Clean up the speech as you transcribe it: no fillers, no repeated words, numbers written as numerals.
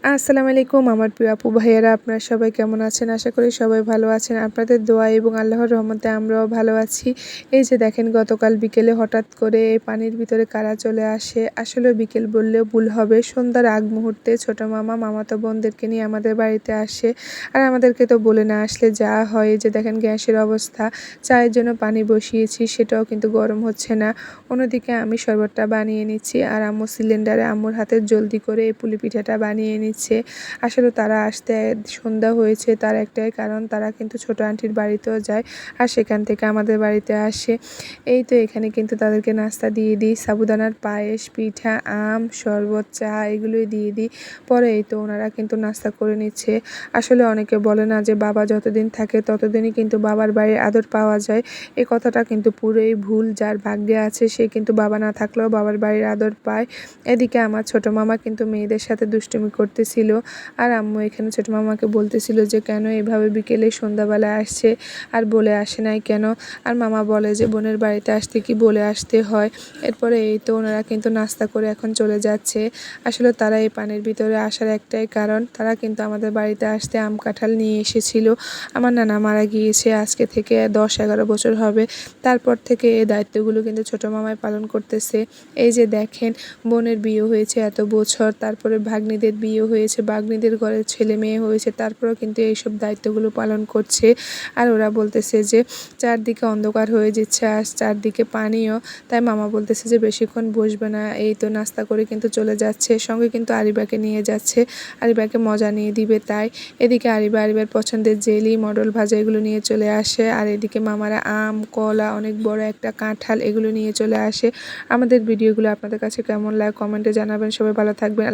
আসসালামু আলাইকুম আমার প্রিয় আপু ভাইয়েরা, আপনারা সবাই কেমন আছেন? আশা করি সবাই ভালো আছেন। আপনাদের দোয়া এবং আল্লাহর রহমতে আমরাও ভালো আছি। এই যে দেখেন, গতকাল বিকেলে হঠাৎ করে এই পানির ভিতরে কারা চলে আসে। আসলে বিকেল বললেও ভুল হবে, সন্ধ্যার আগ মুহূর্তে ছোট মামা মামাতো বোনদেরকে নিয়ে আমাদের বাড়িতে আসে। আর আমাদেরকে তো বলে না আসলে যা হয়। এই যে দেখেন গ্যাসের অবস্থা, চায়ের জন্য পানি বসিয়েছি, সেটাও কিন্তু গরম হচ্ছে না। অন্যদিকে আমি শরবতটা বানিয়ে নিচ্ছি, আর আম্মু সিলিন্ডারে আম্মুর হাতে জলদি করে এই পুলি পিঠাটা বানিয়ে নিচ্ছে। আসলে তারা আসতে সন্ধ্যা হয়েছে, তার একটাই কারণ, তারা কিন্তু ছোট আন্টির বাড়িতেও যায় আর সেখান থেকে আমাদের বাড়িতে আসে। এই তো এখানে কিন্তু তাদেরকে নাস্তা দিয়ে দিই, সাবুদানার পায়েস, পিঠা, আম, শরবত, চা এগুলোই দিয়ে দিই। পরে এই তো ওনারা কিন্তু নাস্তা করে নিচ্ছে। আসলে অনেকে বলে না যে বাবা যতদিন থাকে ততদিনই কিন্তু বাবার বাড়ির আদর পাওয়া যায়। এই কথাটা কিন্তু পুরোই ভুল। যার ভাগ্যে আছে সে কিন্তু বাবা না থাকলেও বাবার বাড়ির আদর পায়। এদিকে আমার ছোট মামা কিন্তু মেয়েদের সাথে দুষ্টুমি করতেছিল, আর আম্মু এখানে ছোট মামাকে বলতেছিল যে কেন এভাবে বিকেলে সন্ধ্যাবেলায় আসছে আর বলে আসে নাই কেন। আর মামা বলে যে বোনের বাড়িতে আসতে কি বলে আসতে হয়। এরপরে এই তো ওনারা কিন্তু নাস্তা করে এখন চলে যাচ্ছে। আসলে তারা এই পানির ভিতরে আসার একটাই কারণ, তারা কিন্তু আমাদের বাড়িতে আসতে আম কাঁঠাল নিয়ে এসেছিল। আমার নানা মারা গিয়েছে আজকে থেকে 10-11 বছর হবে। তারপর থেকে এই দায়িত্বগুলো কিন্তু ছোট মামাই পালন করতেছে। এই যে দেখেন, বোনের বিয়ে হয়েছে এত বছর, তারপরে ভাগ্নিদের বিয়ে হয়েছে, ভাগ্নিদের ঘরে ছেলে মেয়ে হয়েছে, তারপরেও কিন্তু এইসব দায়িত্বগুলো পালন করছে। আর ওরা বলতেছে যে চারদিকে অন্ধকার হয়ে যাচ্ছে আর চারদিকে পানিও, তাই মামা বলতেছে যে বেশিক্ষণ বসবে না। এই তো নাস্তা করে কিন্তু চলে যাচ্ছে, সঙ্গে কিন্তু আরিবাকে নিয়ে যাচ্ছে, আরিবাকে মজা নিয়ে দিবে তাই। এদিকে আরিবার পছন্দের জেলি, মডেল ভাজা এগুলো নিয়ে চলে আসে, আর এদিকে মামারা আম, কলা, অনেক বড় একটা কাঁঠাল এগুলো নিয়ে চলে আসে। আমাদের ভিডিওগুলো আপনাদের কাছে কেমন লাগে কমেন্টে জানাবেন। সবাই ভালো থাকবেন।